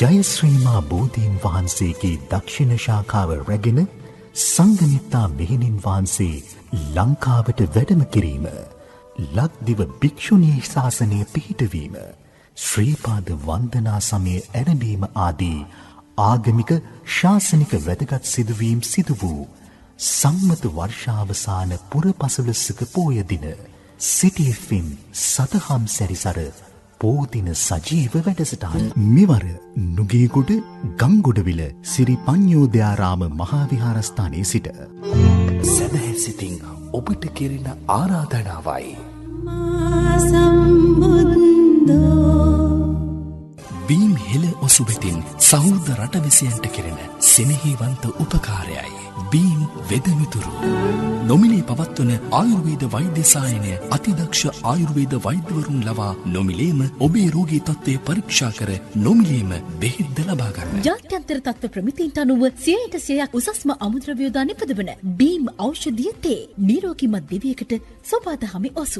ජයශ්‍රීමා බෝධීන් වහන්සේගේ දක්ෂිණ ශාඛාව රැගෙන සංඝමිත්තා මෙහෙණින් වහන්සේ ලංකාවට වැඩම කිරීම, ලක්දිව භික්ෂුණී ශාසනය පිහිටවීම, ශ්‍රීපාද වන්දනා සමය ඇරඹීම ආදී ආගමික ශාසනික වැදගත් සිදුවීම් සිදු වූ සම්මත වර්ෂාවසාන පුරපසළොස්වක පෝය දින සිටි FM සතහම් සැරිසර පෝදින සජීව වැඩසටහන. මෙවර නුගේගොඩ ගංගොඩවිල සිරි පඤ්ඤෝදයාරාම මහා විහාරස්ථානයේ සිට සදහැ සිතින් ඔබට කෙරෙන ආරාධනාවයි. බීම් හෙළ ඔසුබෙතින් සහෘද රටවැසියන්ට කෙරෙන සෙනෙහවන්ත උපකාරයයි. බීම් වෙදමිතුරු නොමිලේ පවත්වන ආයුර්වේද වෛද්‍ය සායනය අතිදක්ෂ ආයුර්වේද වෛද්‍යවරුන් ලවා නොමිලේම ඔබේ රෝගී තත්ත්වය පරීක්ෂා කර නොමිලේම බෙහෙත්ද ලබා ගන්න. ජාත්‍යන්තර තත්ත්ව ප්‍රමිතීන්ට අනුව 100% උසස්ම අමුද්‍රව්‍ය යොදා නිපදවන බීම් ඖෂධීය තේ නිරෝගීමත් දිවියකට සබාදහමි ඔසු.